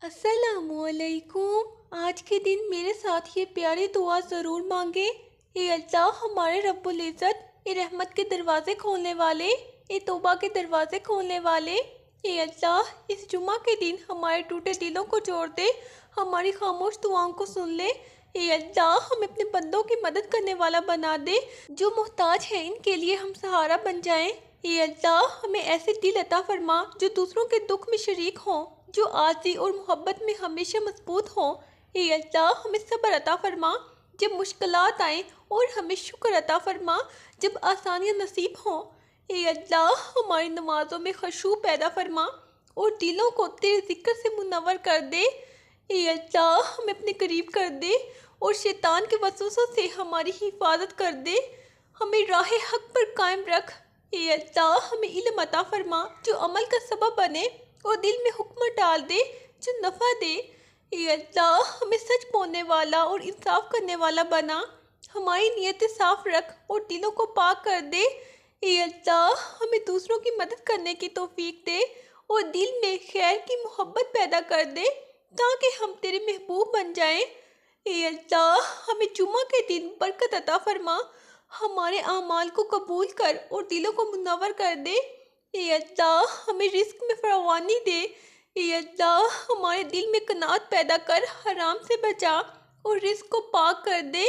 السلام علیکم۔ آج کے دن میرے ساتھ یہ پیاری دعا ضرور مانگے۔ اے اللہ ہمارے رب العزت، اے رحمت کے دروازے کھولنے والے، اے توبہ کے دروازے کھولنے والے، اے اللہ اس جمعہ کے دن ہمارے ٹوٹے دلوں کو جوڑ دے، ہماری خاموش دعاؤں کو سن لے۔ اے اللہ ہمیں اپنے بندوں کی مدد کرنے والا بنا دے، جو محتاج ہیں ان کے لیے ہم سہارا بن جائیں۔ اے اللہ ہمیں ایسے دل عطا فرما جو دوسروں کے دکھ میں شریک ہوں، جو عاجزی اور محبت میں ہمیشہ مضبوط ہوں۔ اے اللہ ہمیں صبر عطا فرما جب مشکلات آئیں، اور ہمیں شکر عطا فرما جب آسانیاں نصیب ہوں۔ اے اللہ ہماری نمازوں میں خشوع پیدا فرما اور دلوں کو تیرے ذکر سے منور کر دے۔ اے اللہ ہمیں اپنے قریب کر دے اور شیطان کے وسوسوں سے ہماری حفاظت کر دے، ہمیں راہ حق پر قائم رکھ۔ اے اللہ ہمیں علم عطا فرما جو عمل کا سبب بنے، اور دل میں حکمت ڈال دے جو نفع دے۔ اے اللہ ہمیں سچ بولنے والا اور انصاف کرنے والا بنا، ہماری نیتیں صاف رکھ اور دلوں کو پاک کر دے۔ اے اللہ ہمیں دوسروں کی مدد کرنے کی توفیق دے اور دل میں خیر کی محبت پیدا کر دے، تاکہ ہم تیرے محبوب بن جائیں۔ اے اللہ ہمیں جمعہ کے دن برکت عطا فرما، ہمارے اعمال کو قبول کر اور دلوں کو منور کر دے۔ اے اللہ ہمیں رزق میں فراوانی دے۔ اے اللہ ہمارے دل میں قناعت پیدا کر، حرام سے بچا اور رزق کو پاک کر دے۔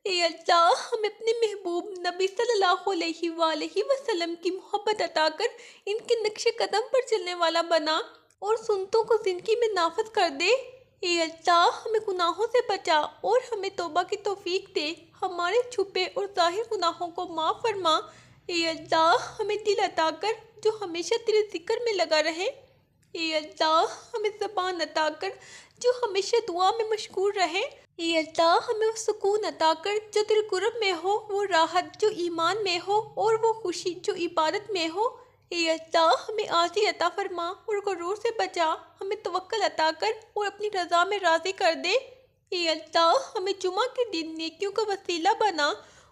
اے اللہ ہمیں اپنے محبوب نبی صلی اللہ علیہ وآلہ وسلم کی محبت عطا کر ان کے نقش قدم پر چلنے والا بنا اور سنتوں کو زندگی میں نافذ کر دے۔ اے اللہ ہمیں گناہوں سے بچا اور ہمیں توبہ کی توفیق دے، ہمارے چھپے اور ظاہر گناہوں کو معاف فرما۔ اے اللہ ہمیں دل عطا کر جو ہمیشہ تیرے ذکر میں لگا رہے۔ اے اللہ ہمیں زبان عطا کر جو ہمیشہ دعا میں مشغول رہے۔ اے اللہ ہمیں وہ سکون عطا کر جو تیرے قرب میں ہو، وہ راحت جو ایمان میں ہو، اور وہ خوشی جو عبادت میں ہو۔ اے اللہ ہمیں عاجزی عطا فرما اور غرور سے بچا، ہمیں توکل عطا کر اور اپنی رضا میں راضی کر دے۔ اے اللہ ہمیں جمعہ کے دن نیکیوں کا وسیلہ بنا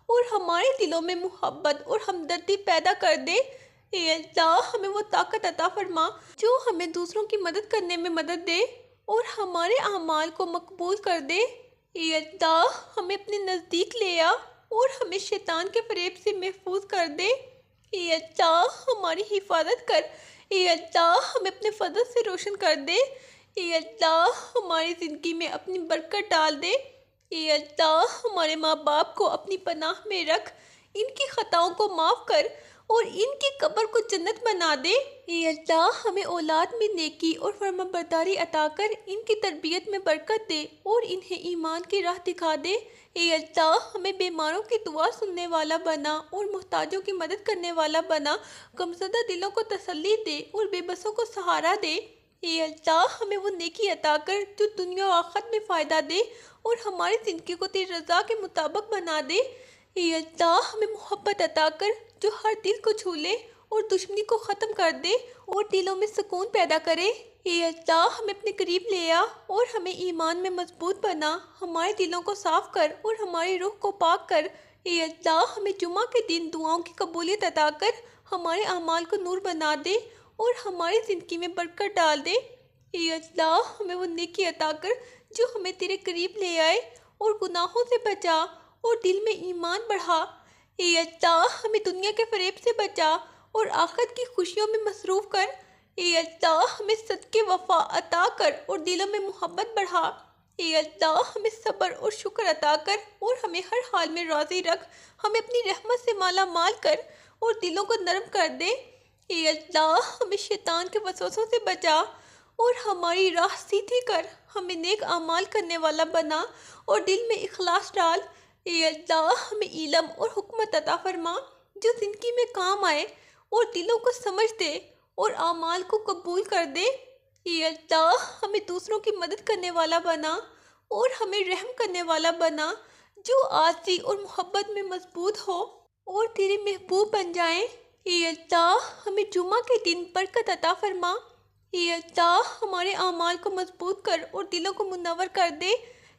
اور ہمارے دلوں میں محبت اور ہمدردی پیدا کر دے۔ اے اللہ ہمیں وہ طاقت عطا فرما جو ہمیں دوسروں کی مدد کرنے میں مدد دے اور ہمارے اعمال کو مقبول کر دے۔ اے اللہ ہمیں اپنے نزدیک لے آ اور ہمیں شیطان کے فریب سے محفوظ کر دے۔ اے اللہ ہماری حفاظت کر۔ اے اللہ ہمیں اپنے فضل سے روشن کر دے۔ اے اللہ ہماری زندگی میں اپنی برکت ڈال دے۔ اے اللہ ہمارے ماں باپ کو اپنی پناہ میں رکھ، ان کی خطاؤں کو معاف کر اور ان کی قبر کو جنت بنا دے۔ اے اللہ ہمیں اولاد میں نیکی اور فرمانبرداری عطا کر ان کی تربیت میں برکت دے اور انہیں ایمان کی راہ دکھا دے۔ اے اللہ ہمیں بیماروں کی دعا سننے والا بنا اور محتاجوں کی مدد کرنے والا بنا، غمزدہ دلوں کو تسلی دے اور بے بسوں کو سہارا دے۔ اے اللہ ہمیں وہ نیکی عطا کر جو دنیا و آخرت میں فائدہ دے اور ہماری زندگی کو تیری رضا کے مطابق بنا دے۔ اے اللہ ہمیں محبت عطا کر جو ہر دل کو چھو لے اور دشمنی کو ختم کر دے اور دلوں میں سکون پیدا کرے۔ اے اللہ ہمیں اپنے قریب لے آ اور ہمیں ایمان میں مضبوط بنا، ہمارے دلوں کو صاف کر اور ہماری روح کو پاک کر۔ اے اللہ ہمیں جمعہ کے دن دعاؤں کی قبولیت عطا کر، ہمارے اعمال کو نور بنا دے اور ہماری زندگی میں برکت ڈال دے۔ اے اللہ ہمیں وہ نیکی عطا کر جو ہمیں تیرے قریب لے آئے اور گناہوں سے بچا اور دل میں ایمان بڑھا۔ اے اللہ ہمیں دنیا کے فریب سے بچا اور آخرت کی خوشیوں میں مصروف کر۔ اے اللہ ہمیں صدقے وفا عطا کر اور دلوں میں محبت بڑھا۔ اے اللہ ہمیں صبر اور شکر عطا کر اور ہمیں ہر حال میں راضی رکھ، ہمیں اپنی رحمت سے مالا مال کر اور دلوں کو نرم کر دے۔ اے اللہ ہمیں شیطان کے وسوسوں سے بچا اور ہماری راہ سیدھی کر، ہمیں نیک اعمال کرنے والا بنا اور دل میں اخلاص ڈال۔ اے اللہ ہمیں علم اور حکمت عطا فرما جو زندگی میں کام آئے اور دلوں کو سمجھ دے اور اعمال کو قبول کر دے۔ اے اللہ ہمیں دوسروں کی مدد کرنے والا بنا اور ہمیں رحم کرنے والا بنا، جو عاجزی اور محبت میں مضبوط ہو اور تیرے محبوب بن جائیں۔ اے اللہ ہمیں جمعہ کے دن برکت عطا فرما۔ اے اللہ ہمارے اعمال کو مضبوط کر اور دلوں کو منور کر دے۔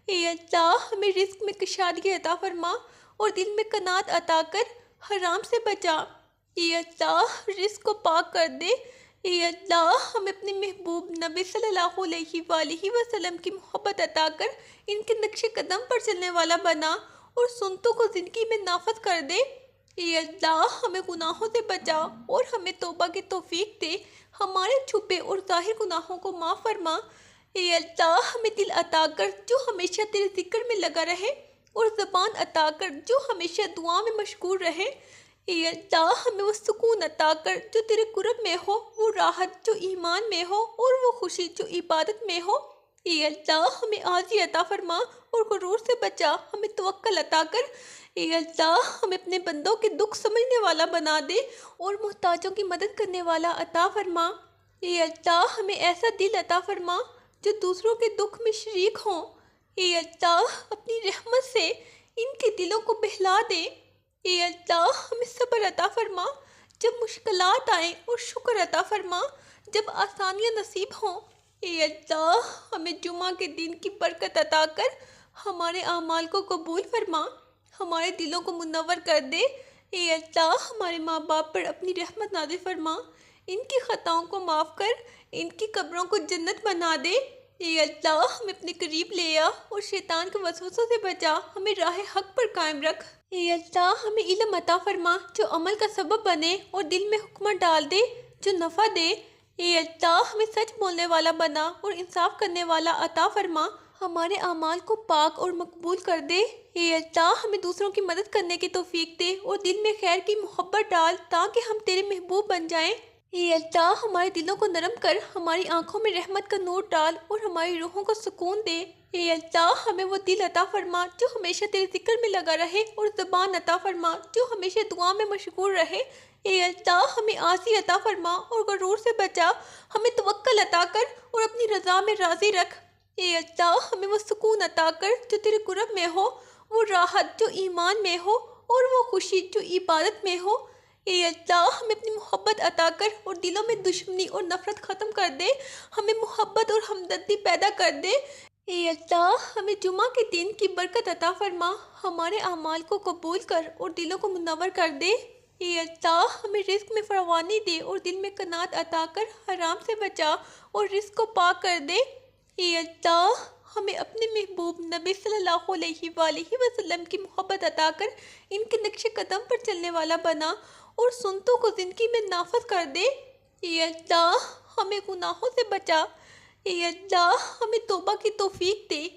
اے اللہ ہمیں رزق میں کشادگی عطا فرما اور دل میں قناعت عطا کر، حرام سے بچا۔ اے اللہ رزق کو پاک کر دے۔ اے اللہ ہمیں اپنے محبوب نبی صلی اللہ علیہ وآلہ وسلم کی محبت عطا کر ان کے نقش قدم پر چلنے والا بنا اور سنتوں کو زندگی میں نافذ کر دے۔ اے اللہ ہمیں گناہوں سے بچا اور ہمیں توبہ کی توفیق دے، ہمارے چھپے اور ظاہر گناہوں کو معاف فرما۔ اے اللہ ہمیں دل عطا کر جو ہمیشہ تیرے ذکر میں لگا رہے اور زبان عطا کر جو ہمیشہ دعا میں مشغول رہے۔ اے اللہ ہمیں وہ سکون عطا کر جو تیرے قرب میں ہو، وہ راحت جو ایمان میں ہو اور وہ خوشی جو عبادت میں ہو۔ اے اللہ ہمیں عاجزی عطا فرما اور غرور سے بچا، ہمیں توکل عطا کر۔ اے اللہ ہمیں اپنے بندوں کے دکھ سمجھنے والا بنا دے اور محتاجوں کی مدد کرنے والا عطا فرما۔ اے اللہ ہمیں ایسا دل عطا فرما جو دوسروں کے دکھ میں شریک ہوں۔ اے اللہ اپنی رحمت سے ان کے دلوں کو بہلا دے۔ اے اللہ ہمیں صبر عطا فرما جب مشکلات آئیں اور شکر عطا فرما جب آسانیاں نصیب ہوں۔ اے اللہ ہمیں جمعہ کے دن کی برکت عطا کر ہمارے اعمال کو قبول فرما، ہمارے دلوں کو منور کر دے۔ اے اللہ ہمارے ماں باپ پر اپنی رحمت نازل فرما، ان کی خطاؤں کو معاف کر ان کی قبروں کو جنت بنا دے۔ اے اللہ ہمیں اپنے قریب لے آ اور شیطان کے وسوسوں سے بچا، ہمیں راہ حق پر قائم رکھ۔ اے اللہ ہمیں علم عطا فرما جو عمل کا سبب بنے اور دل میں حکمت ڈال دے جو نفع دے۔ اے اللہ ہمیں سچ بولنے والا بنا اور انصاف کرنے والا عطا فرما، ہمارے اعمال کو پاک اور مقبول کر دے۔ اے اللہ ہمیں دوسروں کی مدد کرنے کی توفیق دے اور دل میں خیر کی محبت ڈال تاکہ ہم تیرے محبوب بن جائیں۔ اے اللہ ہمارے دلوں کو نرم کر، ہماری آنکھوں میں رحمت کا نور ڈال اور ہماری روحوں کو سکون دے۔ اے اللہ ہمیں وہ دل عطا فرما جو ہمیشہ تیرے ذکر میں لگا رہے اور زبان عطا فرما جو ہمیشہ دعا میں مشغول رہے۔ اے اللہ ہمیں عاجزی عطا فرما اور غرور سے بچا، ہمیں توکل عطا کر اور اپنی رضا میں راضی رکھ۔ اے اللہ ہمیں وہ سکون عطا کر جو تیرے قرب میں ہو، وہ راحت جو ایمان میں ہو اور وہ خوشی جو عبادت میں ہو۔ اے اللہ ہمیں اپنی محبت عطا کر اور دلوں میں دشمنی اور نفرت ختم کر دے، ہمیں محبت اور ہمدردی پیدا کر دے۔ اے اللہ ہمیں جمعہ کے دن کی برکت عطا فرما، ہمارے اعمال کو قبول کر اور دلوں کو منور کر دے۔ اے اللہ ہمیں رزق میں فراوانی دے اور دل میں قناعت عطا کر حرام سے بچا اور رزق کو پاک کر دے۔ اے اللہ ہمیں اپنے محبوب نبی صلی اللہ علیہ وآلہ وسلم کی محبت عطا کر ان کے نقش قدم پر چلنے والا بنا اور سنتوں کو زندگی میں نافذ کر دے۔ اے اللہ ہمیں گناہوں سے بچا۔ اے اللہ ہمیں توبہ کی توفیق دے،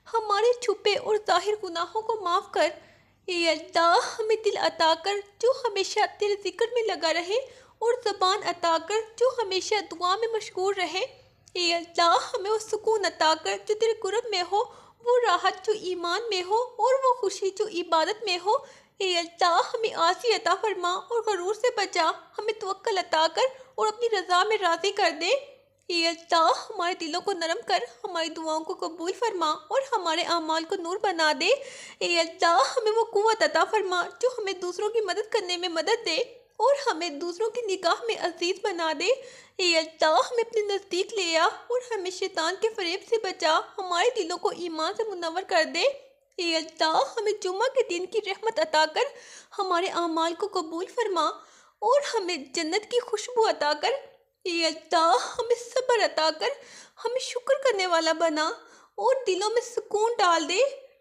ہمارے چھپے اور ظاہر گناہوں کو معاف کر۔ اے اللہ ہمیں دل عطا کر جو ہمیشہ تیرے ذکر میں لگا رہے اور زبان عطا کر جو ہمیشہ دعا میں مشغول رہے۔ اے اللہ ہمیں وہ سکون عطا کر جو تیرے قرب میں ہو، وہ راحت جو ایمان میں ہو اور وہ خوشی جو عبادت میں ہو۔ اے اللہ ہمیں عاجزی عطا فرما اور غرور سے بچا، ہمیں توکل عطا کر اور اپنی رضا میں راضی کر دے۔ اے اللہ ہمارے دلوں کو نرم کر، ہماری دعاؤں کو قبول فرما اور ہمارے اعمال کو نور بنا دے۔ اے اللہ ہمیں وہ قوت عطا فرما جو ہمیں دوسروں کی مدد کرنے میں مدد دے اور ہمیں دوسروں کی نگاہ میں عزیز بنا دے۔ اے اللہ ہمیں اپنے نزدیک لے آ اور ہمیں شیطان کے فریب سے بچا، ہمارے دلوں کو ایمان سے منور کر دے۔ اے اللہ ہمیں جمعہ کے دن کی رحمت عطا کر، ہمارے اعمال کو قبول فرما اور ہمیں جنت کی خوشبو عطا کر۔ اے اللہ ہمیں صبر عطا کر، ہمیں شکر کرنے والا بنا اور دلوں میں سکون ڈال دے۔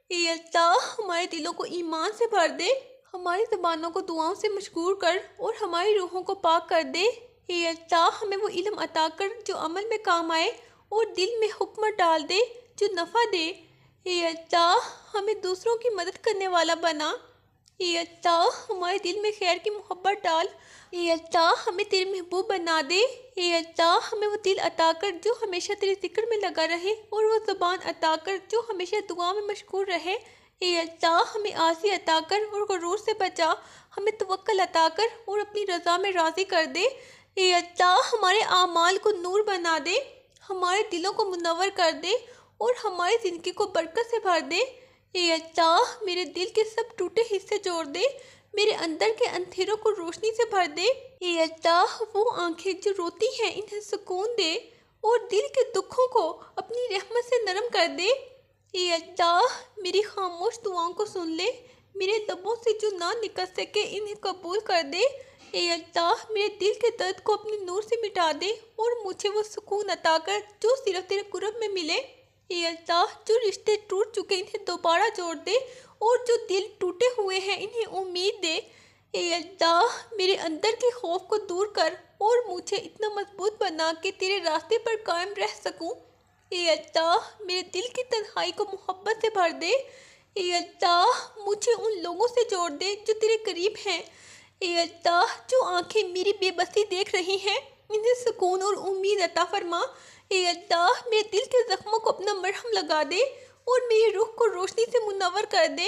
اے اللہ ہمارے دلوں کو ایمان سے بھر دے، ہماری زبانوں کو دعاؤں سے مشغول کر اور ہماری روحوں کو پاک کر دے۔ اے اللہ ہمیں وہ علم عطا کر جو عمل میں کام آئے اور دل میں حکمت ڈال دے جو نفع دے۔ اے اللہ ہمیں دوسروں کی مدد کرنے والا بنا۔ اے اللہ ہمارے دل میں خیر کی محبت ڈال۔ اے اللہ ہمیں تیرے محبوب بنا دے۔ اے اللہ ہمیں وہ دل عطا کر جو ہمیشہ تیرے ذکر میں لگا رہے اور وہ زبان عطا کر جو ہمیشہ دعا میں مشغول رہے۔ اے اللہ ہمیں عاجزی عطا کر اور غرور سے بچا، ہمیں توکل عطا کر اور اپنی رضا میں راضی کر دے۔ اے اللہ ہمارے اعمال کو نور بنا دے، ہمارے دلوں کو منور کر دے اور ہماری زندگی کو برکت سے بھر دے۔ اے اللہ میرے دل کے سب ٹوٹے حصے جوڑ دے، میرے اندر کے اندھیروں کو روشنی سے بھر دے۔ اے اللہ وہ آنکھیں جو روتی ہیں انہیں سکون دے اور دل کے دکھوں کو اپنی رحمت سے نرم کر دے۔ اے اللہ میری خاموش دعاؤں کو سن لے، میرے لبوں سے جو نہ نکل سکے انہیں قبول کر دے۔ اے اللہ میرے دل کے درد کو اپنے نور سے مٹا دے اور مجھے وہ سکون عطا کر جو صرف تیرے قرب میں ملے۔ اے اللہ جو رشتے ٹوٹ چکے انہیں دوبارہ جوڑ دے اور جو دل ٹوٹے ہوئے ہیں انہیں امید دے۔ اے اللہ میرے اندر کے خوف کو دور کر اور مجھے اتنا مضبوط بنا کہ تیرے راستے پر قائم رہ سکوں۔ اے اللہ میرے دل کی تنہائی کو محبت سے بھر دے۔ اے اللہ مجھے ان لوگوں سے جوڑ دے جو تیرے قریب ہیں۔ اے اللہ جو آنکھیں میری بے بسی دیکھ رہی ہیں انہیں سکون اور امید عطا فرما۔ اے اللہ میرے دل کے زخموں کو اپنا مرہم لگا دے اور میری روح کو روشنی سے منور کر دے۔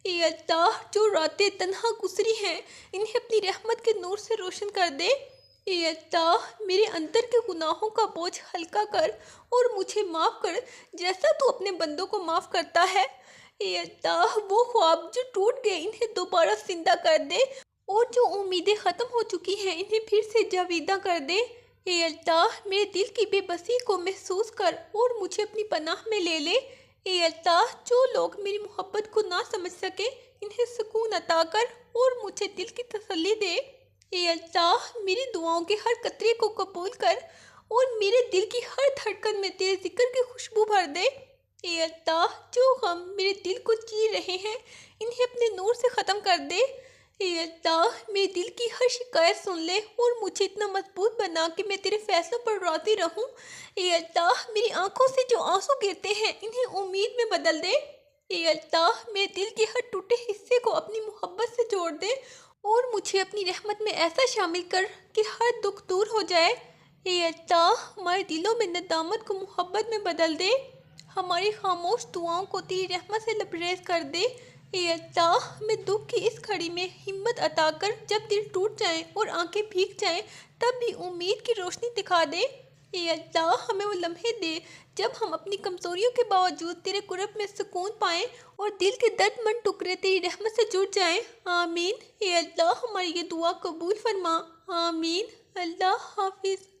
اے اللہ جو راتیں تنہا گزری ہیں انہیں اپنی رحمت کے نور سے روشن کر دے۔ اے اللہ میرے اندر کے گناہوں کا بوجھ ہلکا کر اور مجھے معاف کر جیسا تو اپنے بندوں کو معاف کرتا ہے۔ اے اللہ وہ خواب جو ٹوٹ گئے انہیں دوبارہ زندہ کر دے اور جو امیدیں ختم ہو چکی ہیں انہیں پھر سے جاویدہ کر دے۔ اے اللہ میرے دل کی بے بسی کو محسوس کر اور مجھے اپنی پناہ میں لے لے۔ اے اللہ جو لوگ میری محبت کو نہ سمجھ سکے انہیں سکون عطا کر اور مجھے دل کی تسلی دے۔ اے اللہ میری دعاؤں کے ہر قطرے کو قبول کر اور میرے دل کی ہر دھڑکن میں تیرے ذکر کی خوشبو بھر دے۔ اے اللہ جو غم میرے دل کو چیر رہے ہیں انہیں اپنے نور سے ختم کر دے۔ اے اللہ میرے دل کی ہر شکایت سن لے اور مجھے اتنا مضبوط بنا کہ میں تیرے فیصلوں پر راضی رہوں۔ اے اللہ میری آنکھوں سے جو آنسو گرتے ہیں انہیں امید میں بدل دے۔ اے اللہ میرے دل کے ہر ٹوٹے حصے کو اپنی محبت سے جوڑ دے اور مجھے اپنی رحمت میں ایسا شامل کر کہ ہر دکھ دور ہو جائے۔ اے اللہ ہمارے دلوں میں ندامت کو محبت میں بدل دے، ہماری خاموش دعاؤں کو تیری رحمت سے لبریز کر دے۔ اے اللہ ہمیں دکھ کی اس گھڑی میں ہمت عطا کر جب دل ٹوٹ جائیں اور آنکھیں بھیگ جائیں تب بھی امید کی روشنی دکھا دے۔ اے اللہ ہمیں وہ لمحے دے جب ہم اپنی کمزوریوں کے باوجود تیرے قرب میں سکون پائیں اور دل کے درد مند ٹکڑے تیری رحمت سے جڑ جائیں۔ آمین۔ اے اللہ ہماری یہ دعا قبول فرما۔ آمین۔ اللہ حافظ۔